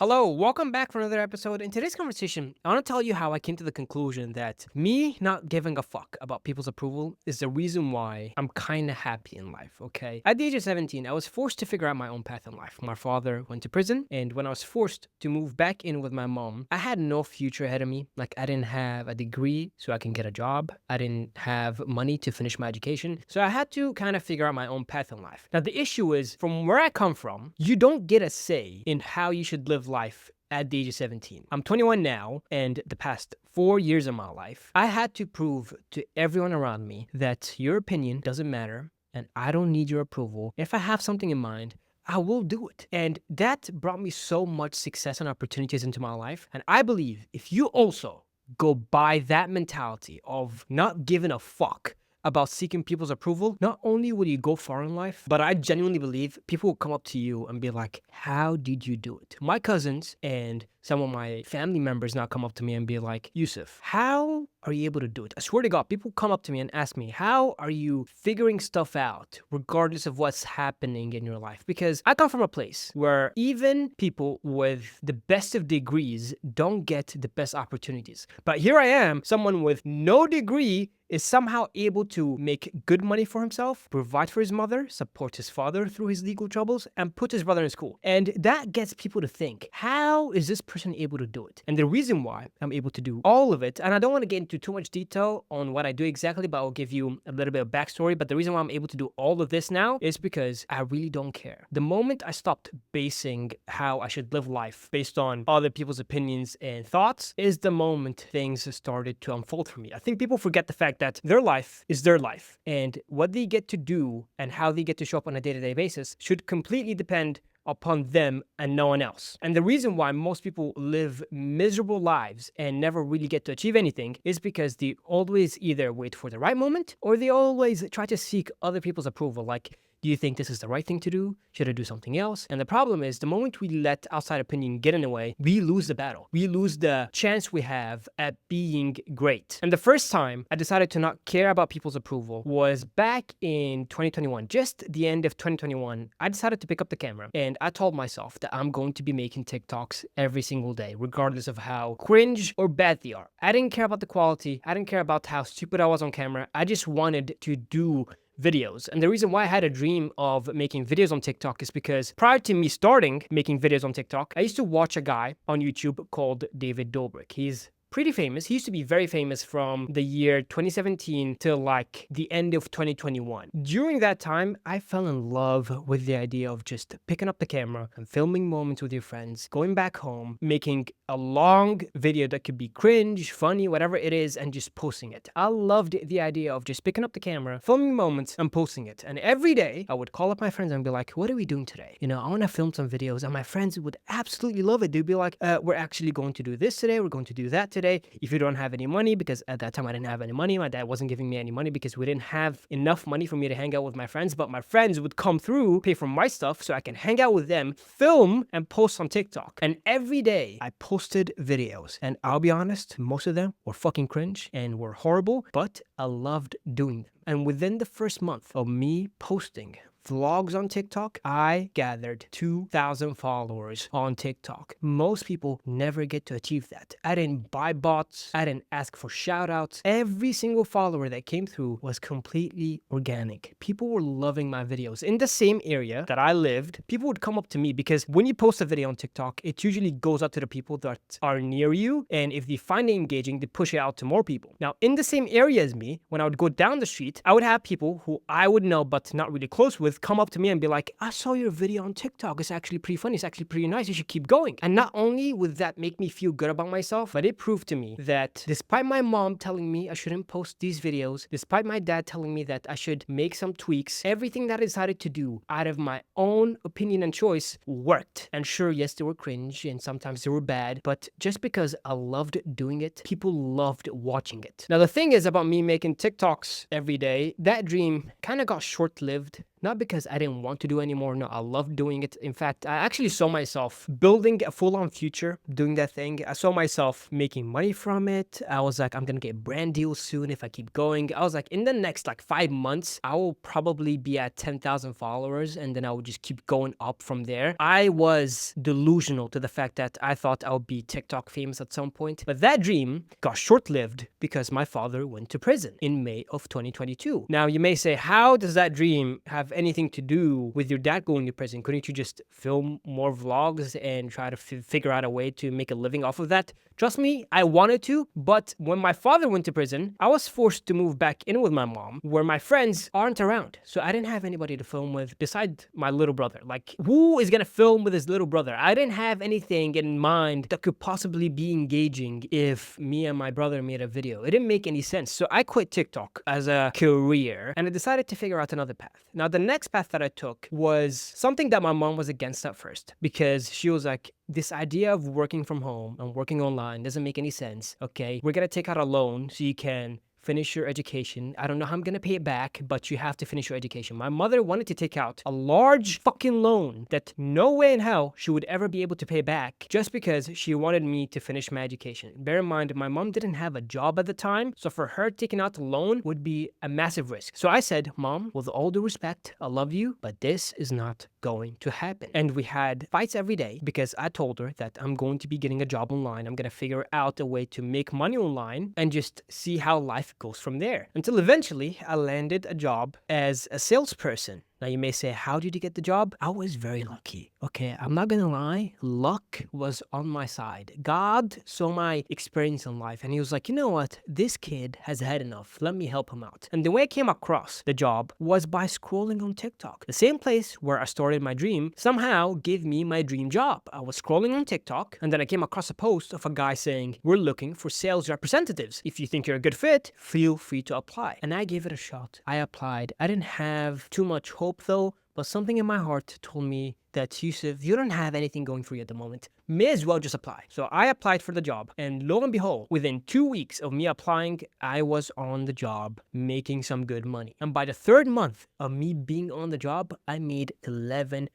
Hello, welcome back for another episode. In today's conversation, I want to tell you how I came to the conclusion that me not giving a fuck about people's approval is the reason why I'm kind of happy in life, okay? At the age of 17, I was forced to figure out my own path in life. My father went to prison, and when I was forced to move back in with my mom, I had no future ahead of me. Like, I didn't have a degree so I can get a job, I didn't have money to finish my education, so I had to kind of figure out my own path in life. Now, the issue is, from where I come from, you don't get a say in how you should live life at the age of 17. I'm 21 now, and the past 4 years of my life, I had to prove to everyone around me that your opinion doesn't matter and I don't need your approval. If I have something in mind, I will do it. And that brought me so much success and opportunities into my life. And I believe if you also go by that mentality of not giving a fuck about seeking people's approval, not only will you go far in life, but I genuinely believe people will come up to you and be like, how did you do it? My cousins and some of my family members now come up to me and be like, Yusuf, how are you able to do it? I swear to God, people come up to me and ask me, how are you figuring stuff out regardless of what's happening in your life? Because I come from a place where even people with the best of degrees don't get the best opportunities. But here I am, someone with no degree is somehow able to make good money for himself, provide for his mother, support his father through his legal troubles, and put his brother in school. And that gets people to think, how is this person able to do it? And the reason why I'm able to do all of it, and I don't want to get into too much detail on what I do exactly, but I'll give you a little bit of backstory. But the reason why I'm able to do all of this now is because I really don't care. The moment I stopped basing how I should live life based on other people's opinions and thoughts is the moment things started to unfold for me. I think people forget the fact that their life is their life, and what they get to do and how they get to show up on a day-to-day basis should completely depend upon them and no one else. And the reason why most people live miserable lives and never really get to achieve anything is because they always either wait for the right moment or they always try to seek other people's approval. Like, do you think this is the right thing to do? Should I do something else? And the problem is, the moment we let outside opinion get in the way, we lose the battle. We lose the chance we have at being great. And the first time I decided to not care about people's approval was back in 2021, just the end of 2021. I decided to pick up the camera and I told myself that I'm going to be making TikToks every single day, regardless of how cringe or bad they are. I didn't care about the quality. I didn't care about how stupid I was on camera. I just wanted to do videos. And the reason why I had a dream of making videos on TikTok is because prior to me starting making videos on TikTok, I used to watch a guy on YouTube called David Dobrik. He's pretty famous. He used to be very famous from the year 2017 till like the end of 2021. During that time, I fell in love with the idea of just picking up the camera and filming moments with your friends, going back home, making a long video that could be cringe, funny, whatever it is, and just posting it. I loved the idea of just picking up the camera, filming moments, and posting it. And every day, I would call up my friends and be like, what are we doing today? I want to film some videos. And my friends would absolutely love it. They'd be like, we're actually going to do this today. We're going to do that today. If you don't have any money, because at that time I didn't have any money, my dad wasn't giving me any money because we didn't have enough money for me to hang out with my friends, but my friends would come through, pay for my stuff so I can hang out with them, film, and post on TikTok. And every day I posted videos, and I'll be honest, most of them were fucking cringe and were horrible, but I loved doing them. And within the first month of me posting vlogs on TikTok, I gathered 2,000 followers on TikTok. Most people never get to achieve that. I didn't buy bots. I didn't ask for shout outs. Every single follower that came through was completely organic. People were loving my videos. In the same area that I lived, people would come up to me because when you post a video on TikTok, it usually goes out to the people that are near you. And if they find it engaging, they push it out to more people. Now, in the same area as me, when I would go down the street, I would have people who I would know but not really close with come up to me and be like, I saw your video on TikTok. It's actually pretty funny. It's actually pretty nice. You should keep going. And not only would that make me feel good about myself, but it proved to me that despite my mom telling me I shouldn't post these videos, despite my dad telling me that I should make some tweaks, everything that I decided to do out of my own opinion and choice worked. And sure, yes, they were cringe and sometimes they were bad, but just because I loved doing it, people loved watching it. Now, the thing is about me making TikToks every day, that dream kind of got short-lived Not because I didn't want to do anymore. No, I loved doing it. In fact, I actually saw myself building a full-on future doing that thing. I saw myself making money from it. I was like, I'm gonna get brand deals soon if I keep going. I was like, in the next like 5 months, I will probably be at 10,000 followers, and then I would just keep going up from there. I was delusional to the fact that I thought I would be TikTok famous at some point. But that dream got short-lived because my father went to prison in May of 2022. Now, you may say, how does that dream have anything to do with your dad going to prison? Couldn't you just film more vlogs and try to figure out a way to make a living off of that? Trust me, I wanted to, but when my father went to prison, I was forced to move back in with my mom, where my friends aren't around. So I didn't have anybody to film with besides my little brother. Like, who is gonna film with his little brother? I didn't have anything in mind that could possibly be engaging if me and my brother made a video. It didn't make any sense. So I quit TikTok as a career, and I decided to figure out another path. Now, the next path that I took was something that my mom was against at first, because she was like, this idea of working from home and working online doesn't make any sense. Okay, we're gonna take out a loan so you can finish your education. I don't know how I'm gonna pay it back, but you have to finish your education. My mother wanted to take out a large fucking loan that no way in hell she would ever be able to pay back just because she wanted me to finish my education. Bear in mind, my mom didn't have a job at the time, so for her taking out a loan would be a massive risk. So I said, Mom, with all due respect, I love you, but this is not going to happen. And we had fights every day because I told her that I'm going to be getting a job online. I'm gonna figure out a way to make money online and just see how life goes from there. Until eventually I landed a job as a salesperson. Now, you may say, how did you get the job? I was very lucky. Okay, I'm not gonna lie. Luck was on my side. God saw my experience in life and he was like, you know what? This kid has had enough. Let me help him out. And the way I came across the job was by scrolling on TikTok. The same place where I started my dream somehow gave me my dream job. I was scrolling on TikTok and then I came across a post of a guy saying, we're looking for sales representatives. If you think you're a good fit, feel free to apply. And I gave it a shot. I applied. I didn't have too much hope though, but something in my heart told me that, Yusuf, you don't have anything going for you at the moment. May as well just apply. So I applied for the job, and lo and behold, within 2 weeks of me applying, I was on the job making some good money. And by the third month of me being on the job, I made $11,000.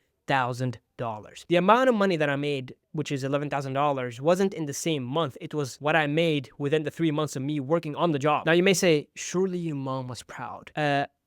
The amount of money that I made, which is $11,000, wasn't in the same month. It was what I made within the 3 months of me working on the job. Now, you may say, surely your mom was proud.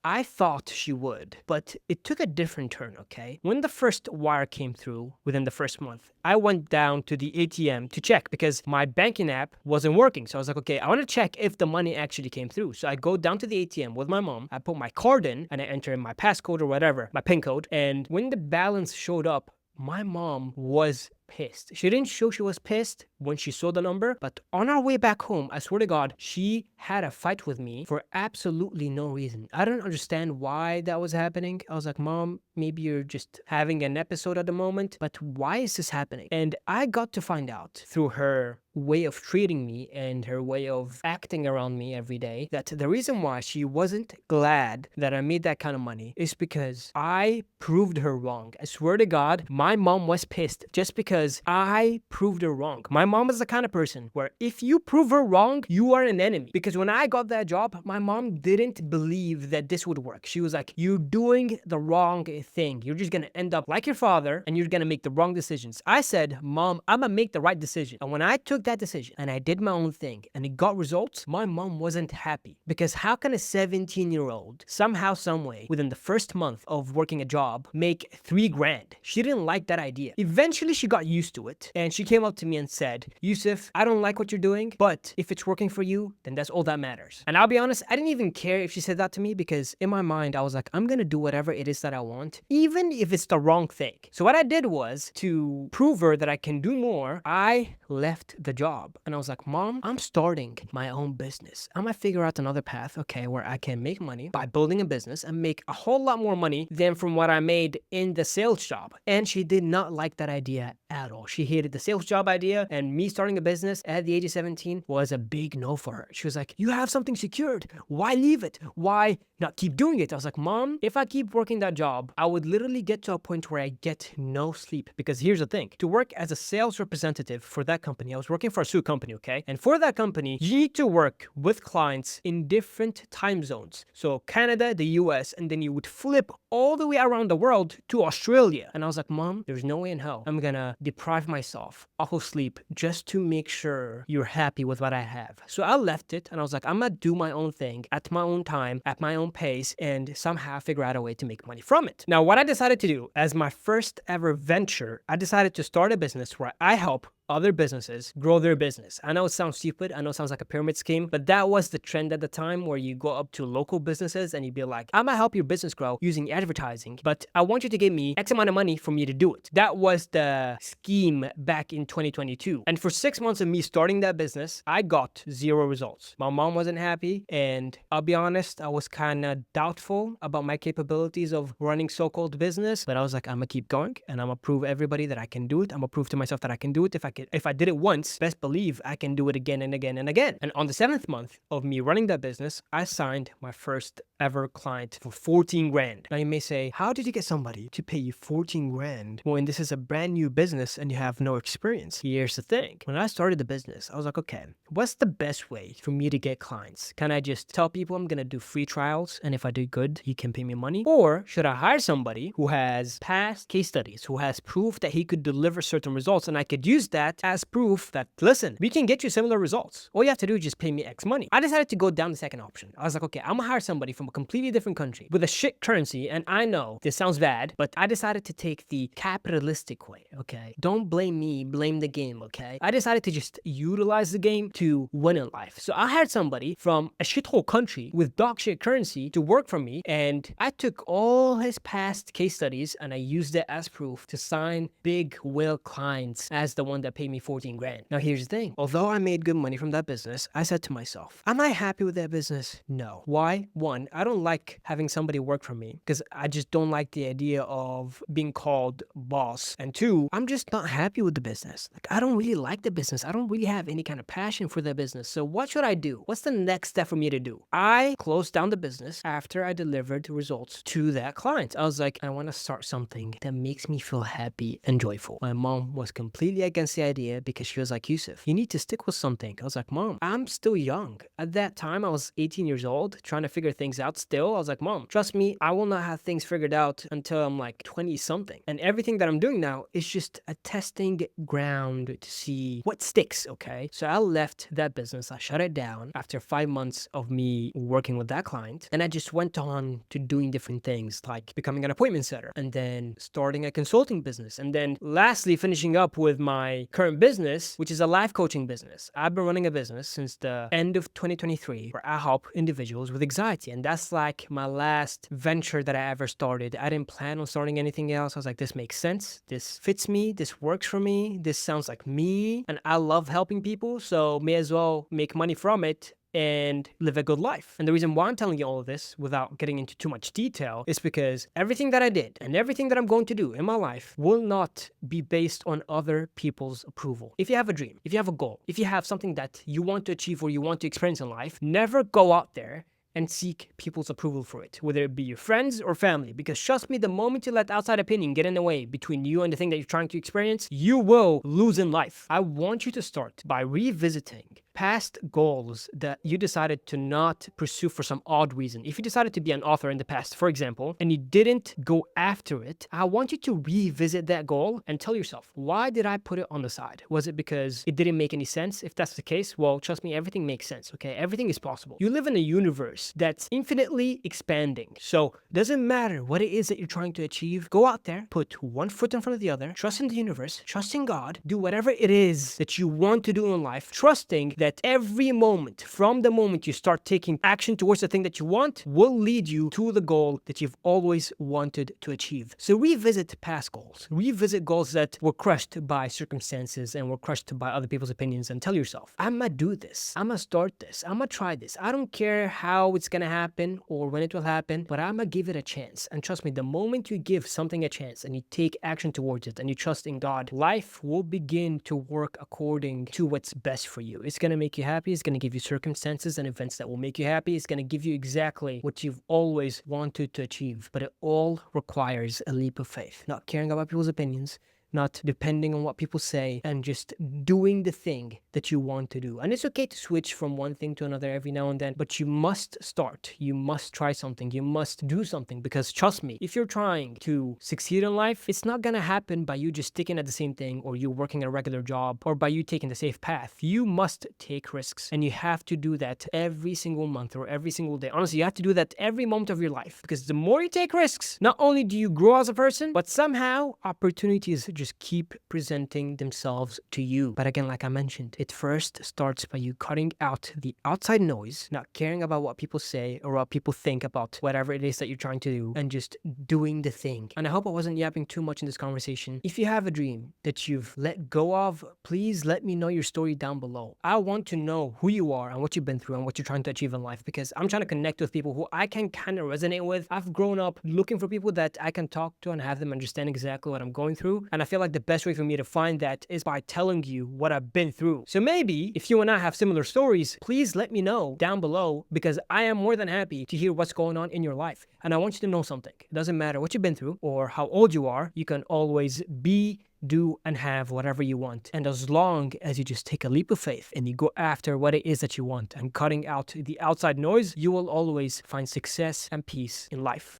I thought she would, but it took a different turn, okay? When the first wire came through within the first month, I went down to the ATM to check because my banking app wasn't working. So I was like, okay, I want to check if the money actually came through. So I go down to the ATM with my mom. I put my card in and I enter in my passcode or whatever, my PIN code. And when the balance showed up, my mom was pissed. She didn't show she was pissed when she saw the number, but on our way back home, I swear to God, she had a fight with me for absolutely no reason. I don't understand why that was happening. I was like, Mom, maybe you're just having an episode at the moment, but why is this happening? And I got to find out through her way of treating me and her way of acting around me every day that the reason why she wasn't glad that I made that kind of money is because I proved her wrong. I swear to God, my mom was pissed just because I proved her wrong. My mom is the kind of person where if you prove her wrong, you are an enemy. Because when I got that job, my mom didn't believe that this would work. She was like, you're doing the wrong thing. You're just gonna end up like your father and you're gonna make the wrong decisions. I said, Mom, I'm gonna make the right decision. And when I took that decision and I did my own thing and it got results, my mom wasn't happy. Because how can a 17-year-old somehow, someway, within the first month of working a job, make $3 grand? She didn't like that idea. Eventually, she got used to it and she came up to me and said, Yusuf, I don't like what you're doing, but if it's working for you, then that's all that matters. And I'll be honest, I didn't even care if she said that to me because in my mind, I was like, I'm gonna do whatever it is that I want, even if it's the wrong thing. So what I did was, to prove her that I can do more, I left the job. And I was like, Mom, I'm starting my own business. I'm gonna figure out another path, okay, where I can make money by building a business and make a whole lot more money than from what I made in the sales job. And she did not like that idea at all. She hated the sales job idea, and me starting a business at the age of 17 was a big no for her. She was like, you have something secured. Why leave it? Why not keep doing it? I was like, Mom, if I keep working that job, I would literally get to a point where I get no sleep. Because here's the thing, to work as a sales representative for that company, I was working for a suit company, okay? And for that company, you need to work with clients in different time zones. So Canada, the US, and then you would flip all the way around the world to Australia. And I was like, Mom, there's no way in hell I'm gonna deprive myself of sleep just to make sure you're happy with what I have. So I left it and I was like, I'm gonna do my own thing at my own time, at my own pace, and somehow figure out a way to make money from it. Now, what I decided to do as my first ever venture, I decided to start a business where I help other businesses grow their business. I know it sounds stupid. I know it sounds like a pyramid scheme, but that was the trend at the time, where you go up to local businesses and you'd be like, I'm gonna help your business grow using advertising, but I want you to give me X amount of money for me to do it. That was the scheme back in 2022. And for 6 months of me starting that business, I got 0 results. My mom wasn't happy, and I'll be honest, I was kind of doubtful about my capabilities of running so-called business, but I was like, I'm gonna keep going and I'm gonna prove everybody that I can do it. I'm gonna prove to myself that I can do it. If I did it once, best believe I can do it again and again and again. And on the 7th month of me running that business, I signed my first ever client for 14 grand. Now you may say, how did you get somebody to pay you 14 grand when this is a brand new business and you have no experience? Here's the thing. When I started the business, I was like, okay, what's the best way for me to get clients? Can I just tell people I'm gonna do free trials, and if I do good, he can pay me money? Or should I hire somebody who has past case studies, who has proof that he could deliver certain results, and I could use that as proof that, listen, we can get you similar results. All you have to do is just pay me X money. I decided to go down the second option. I was like, okay, I'm gonna hire somebody from a completely different country with a shit currency. And I know this sounds bad, but I decided to take the capitalistic way, okay? Don't blame me, blame the game, okay? I decided to just utilize the game to win in life. So I hired somebody from a shithole country with dog shit currency to work for me, and I took all his past case studies and I used it as proof to sign big whale clients as the one that paid me 14 grand. Now here's the thing. Although I made good money from that business, I said to myself, am I happy with that business? No. Why? One, I don't like having somebody work for me because I just don't like the idea of being called boss. And two, I'm just not happy with the business. Like, I don't really like the business. I don't really have any kind of passion for the business. So what should I do? What's the next step for me to do? I closed down the business after I delivered results to that client. I was like, I want to start something that makes me feel happy and joyful. My mom was completely against the idea because she was like, Yusuf, you need to stick with something. I was like, Mom, I'm still young. At that time, I was 18 years old, trying to figure things out still. I was like, Mom, trust me, I will not have things figured out until I'm like 20 something. And everything that I'm doing now is just a testing ground to see what sticks, okay? So I left that business. I shut it down after 5 months of me working with that client. And I just went on to doing different things like becoming an appointment setter and then starting a consulting business. And then lastly, finishing up with my current business, which is a life coaching business. I've been running a business since the end of 2023 where I help individuals with anxiety. And that's like my last venture that I ever started. I didn't plan on starting anything else. I was like, this makes sense. This fits me. This works for me. This sounds like me. And I love helping people. So may as well make money from it and live a good life. And the reason why I'm telling you all of this without getting into too much detail is because everything that I did and everything that I'm going to do in my life will not be based on other people's approval. If you have a dream, if you have a goal, if you have something that you want to achieve or you want to experience in life, never go out there and seek people's approval for it, whether it be your friends or family. Because trust me, the moment you let outside opinion get in the way between you and the thing that you're trying to experience, you will lose in life. I want you to start by revisiting past goals that you decided to not pursue for some odd reason. If you decided to be an author in the past, for example, and you didn't go after it, I want you to revisit that goal and tell yourself, why did I put it on the side? Was it because it didn't make any sense? If that's the case, well, trust me, everything makes sense, okay? Everything is possible. You live in a universe that's infinitely expanding. So it doesn't matter what it is that you're trying to achieve. Go out there, put one foot in front of the other, trust in the universe, trust in God, do whatever it is that you want to do in life, trusting that that every moment, from the moment you start taking action towards the thing that you want, will lead you to the goal that you've always wanted to achieve. So revisit past goals. Revisit goals that were crushed by circumstances and were crushed by other people's opinions, and tell yourself, I'm gonna do this. I'm gonna start this. I'm gonna try this. I don't care how it's gonna happen or when it will happen, but I'm gonna give it a chance. And trust me, the moment you give something a chance and you take action towards it and you trust in God, life will begin to work according to what's best for you. It's gonna make you happy. It's gonna give you circumstances and events that will make you happy. It's gonna give you exactly what you've always wanted to achieve. But it all requires a leap of faith, not caring about people's opinions, not depending on what people say, and just doing the thing that you want to do. And it's okay to switch from one thing to another every now and then, but you must start. You must try something. You must do something, because trust me, if you're trying to succeed in life, it's not gonna happen by you just sticking at the same thing, or you working a regular job, or by you taking the safe path. You must take risks, and you have to do that every single month or every single day. Honestly, you have to do that every moment of your life, because the more you take risks, not only do you grow as a person, but somehow opportunities just keep presenting themselves to you. But again, like I mentioned, it first starts by you cutting out the outside noise, not caring about what people say or what people think about whatever it is that you're trying to do, and just doing the thing. And I hope I wasn't yapping too much in this conversation. If you have a dream that you've let go of, please let me know your story down below. I want to know who you are and what you've been through and what you're trying to achieve in life, because I'm trying to connect with people who I can kind of resonate with. I've grown up looking for people that I can talk to and have them understand exactly what I'm going through. And I feel like the best way for me to find that is by telling you what I've been through. So maybe if you and I have similar stories, please let me know down below, because I am more than happy to hear what's going on in your life. And I want you to know something. It doesn't matter what you've been through or how old you are, you can always be, do, and have whatever you want. And as long as you just take a leap of faith and you go after what it is that you want and cutting out the outside noise, you will always find success and peace in life.